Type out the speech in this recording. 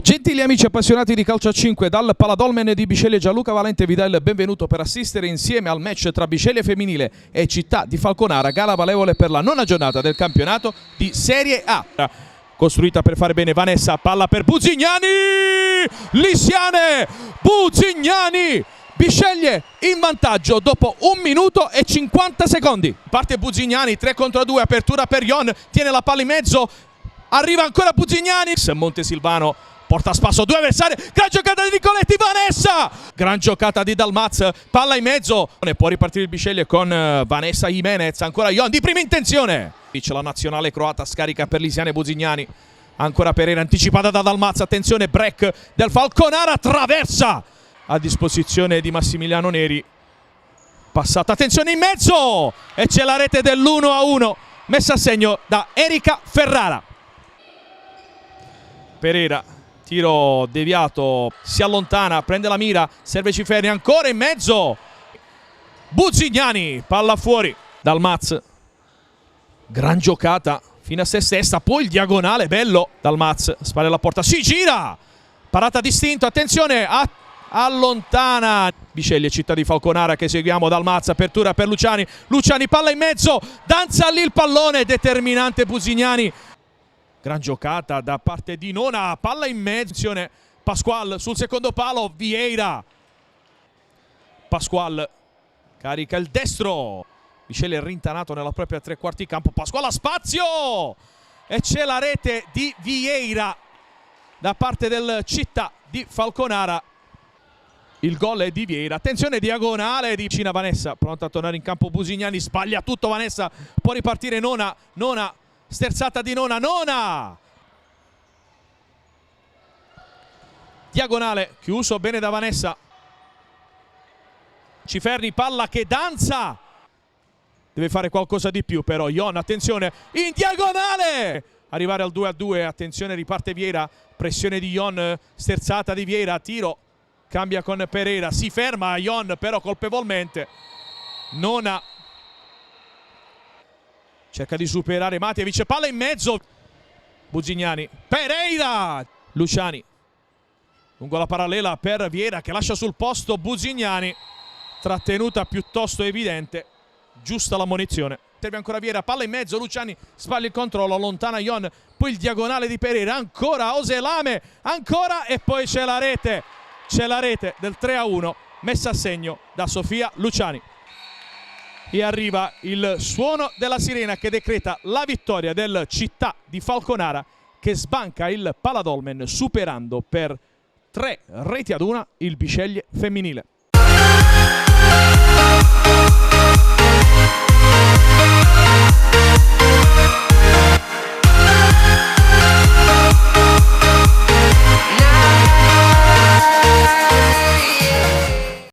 Gentili amici appassionati di calcio a 5, dal Paladolmen di Bisceglie Gianluca Valente vi dà il benvenuto per assistere insieme al match tra Bisceglie Femminile e Città di Falconara, gara valevole per la nona giornata del campionato di Serie A. Costruita per fare bene Vanessa, palla per Buzignani, Lisiane, Buzignani, Bisceglie in vantaggio dopo 1 minuto e 50 secondi. Parte Buzignani, 3 contro 2, apertura per Ion, tiene la palla in mezzo, arriva ancora Buzignani, Montesilvano porta a spasso 2 avversari, gran giocata di Nicoletti, Vanessa, gran giocata di Dalmaz, palla in mezzo, può ripartire il Bisceglie con Vanessa Jimenez, ancora Ion di prima intenzione. La nazionale croata scarica per Lisiane Buzignani, ancora Pereira anticipata da Dalmaz, attenzione break del Falconara, traversa a disposizione di Massimiliano Neri, passata, attenzione in mezzo e c'è la rete dell'1-1 messa a segno da Erika Ferrara. Pereira, tiro deviato, si allontana, prende la mira, serve Ciferni, ancora in mezzo, Buzignani, palla fuori, Dalmaz, gran giocata fino a se stessa, poi il diagonale bello, Dalmaz spara la porta, si gira, parata distinto, attenzione, allontana Bisceglie Città di Falconara che seguiamo, Dalmaz, apertura per Luciani, Luciani palla in mezzo, danza lì il pallone, determinante Buzignani. Gran giocata da parte di Nona, palla in mezzo, Pasqual sul secondo palo, Vieira, Pasqual carica il destro, Bisceglie è rintanato nella propria tre quarti campo, Pasqual ha spazio e c'è la rete di Vieira da parte del Città di Falconara. Il gol è di Vieira, attenzione diagonale di Cina Vanessa, pronta a tornare in campo Buzignani, sbaglia tutto Vanessa, può ripartire Nona, sterzata di Nona, diagonale, chiuso bene da Vanessa, Ciferni, palla che danza, deve fare qualcosa di più però, Ion, attenzione, in diagonale, arrivare al 2-2, attenzione riparte Vieira, pressione di Ion, sterzata di Vieira, tiro, cambia con Pereira, si ferma Ion però colpevolmente, Nona cerca di superare Matjevic, palla in mezzo, Buzignani, Pereira, Luciani, lungo la parallela per Vieira che lascia sul posto Buzignani, trattenuta piuttosto evidente, giusta la munizione, serve ancora Vieira, palla in mezzo, Luciani sbaglia il controllo, allontana Ion, poi il diagonale di Pereira, ancora Oselame, ancora e poi c'è la rete del 3-1 messa a segno da Sofia Luciani. E arriva il suono della sirena che decreta la vittoria del Città di Falconara che sbanca il Paladolmen superando per 3-1 il Bisceglie femminile.